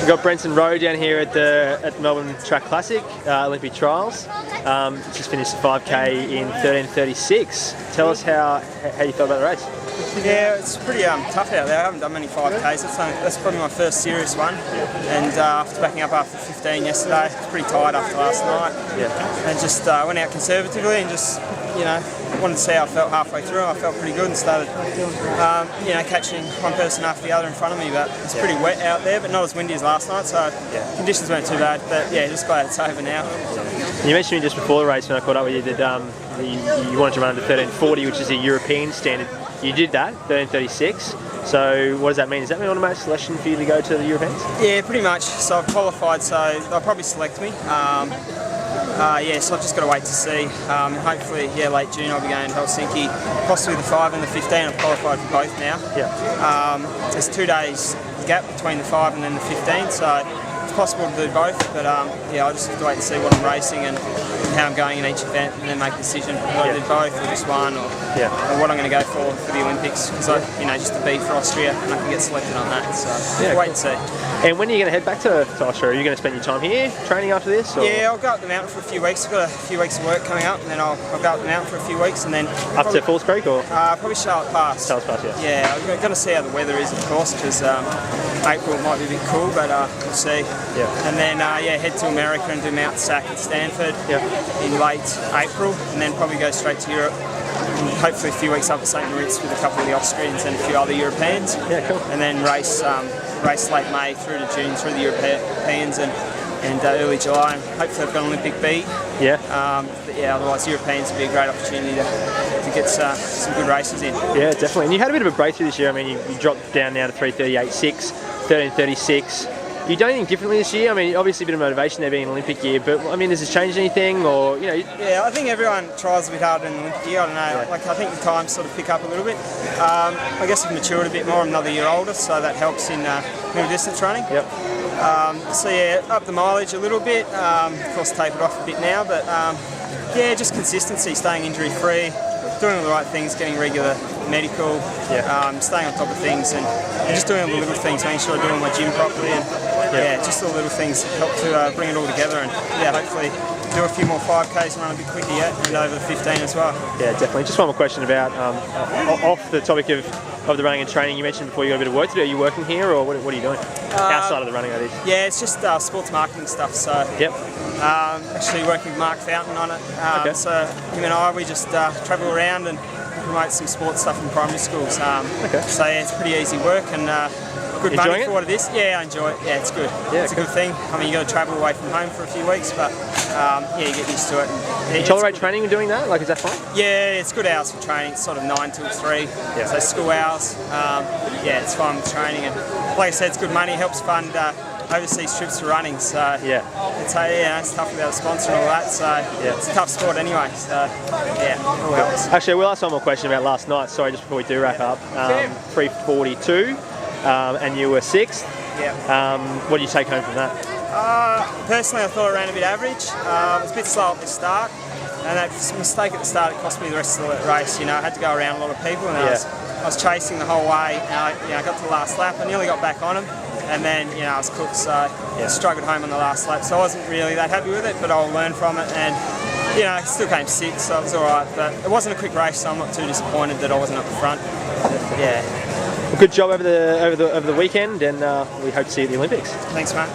We've got Brenton Rowe down here at Melbourne Track Classic, Olympic Trials. Just finished the 5K in 13:36. Tell us how you felt about the race. Yeah, it's pretty tough out there. I haven't done many 5Ks. That's probably my first serious one. And after backing up after 15 yesterday, I was pretty tired after last night. Yeah. And just went out conservatively and just, wanted to see how I felt halfway through. I felt pretty good and started, catching one person after the other in front of me. But it's pretty wet out there, but not as windy as last night, so conditions weren't too bad. But yeah, just glad it's over now. You mentioned to me just before the race when I caught up with you that you wanted to run under 13:40, which is a European standard. You did that, 13:36. So what does that mean? Does that mean automatic selection for you to go to the Europeans? Yeah, pretty much. So I've qualified, so they'll probably select me. So I've just got to wait to see. Hopefully, late June I'll be going to Helsinki, possibly the 5 and the 15. I've qualified for both now. Yeah. There's 2 days gap between the 5 and then the 15, so it's possible to do both. But I just have to wait and see what I'm racing and how I'm going in each event, and then make a decision whether I do both or just one, or what I'm going to go for the Olympics. Because just to be for Austria, and I can get selected on that. So wait and see. And when are you going to head back to Austria? Are you going to spend your time here training after this? Or? Yeah, I'll go up the mountain for a few weeks. I've got a few weeks of work coming up, and then I'll go up the mountain for a few weeks, and then up to Falls Creek or probably Charlotte Pass. Charlotte Pass, yeah. Yeah, I'm going to see how the weather is, of course, because April might be a bit cool, but we'll see. Yeah. And then head to America and do Mount Sac at Stanford in late April, and then probably go straight to Europe. And hopefully a few weeks up at St. Moritz with a couple of the Austrians and a few other Europeans. Yeah, cool. And then race late May through to June through the Europeans and early July. And hopefully I've got an Olympic beat. Yeah. Otherwise Europeans would be a great opportunity to get some good races in. Yeah, definitely. And you had a bit of a breakthrough this year. I mean, you dropped down now to 3:38.6, 13:36. You done anything differently this year? I mean, obviously a bit of motivation there being an Olympic year, but I mean, has this changed anything, or Yeah, I think everyone tries a bit harder in the Olympic year. I don't know. Like I think the times sort of pick up a little bit. I guess I've matured a bit more. I'm another year older, so that helps in middle distance running. Yep. Up the mileage a little bit. Of course, tapered off a bit now, but just consistency, staying injury free, doing all the right things, getting regular medical, staying on top of things, and just doing all the little things, making sure I'm doing my gym properly, and just all the little things help to bring it all together, and hopefully do a few more 5Ks and run a bit quicker yet, and over the 15 as well. Yeah, definitely. Just one more question about off the topic of the running and training. You mentioned before you got a bit of work to do. Are you working here, or what are you doing outside of the running? That is. Yeah, it's just sports marketing stuff. So actually working with Mark Fountain on it. So him and I, we just travel around and promote some sports stuff in primary schools. So it's pretty easy work and good money for what it is. Yeah, I enjoy it. Yeah, it's good. Yeah, it's a good thing. I mean, you got to travel away from home for a few weeks, but you get used to it. And, you tolerate training and doing that? Like, is that fine? Yeah, it's good hours for training. It's sort of 9 till 3. Yeah. So school hours. It's fine with training, and like I said, it's good money. Helps fund overseas trips for running. So it's tough without a sponsor and all that. So it's a tough sport anyway. So it all helps. Actually, we'll ask one more question about last night. Sorry, just before we do wrap up. 3:42. And you were 6th. Yeah. What do you take home from that? Personally, I thought I ran a bit average. It was a bit slow at the start, and that mistake at the start, it cost me the rest of the race. I had to go around a lot of people, and I was chasing the whole way. And I got to the last lap. I nearly got back on them, and then I was cooked. So I struggled home on the last lap. So I wasn't really that happy with it, but I'll learn from it. And I still came 6th, so it was all right. But it wasn't a quick race, so I'm not too disappointed that I wasn't up the front. Well, good job over the weekend, and we hope to see you at the Olympics. Thanks, mate.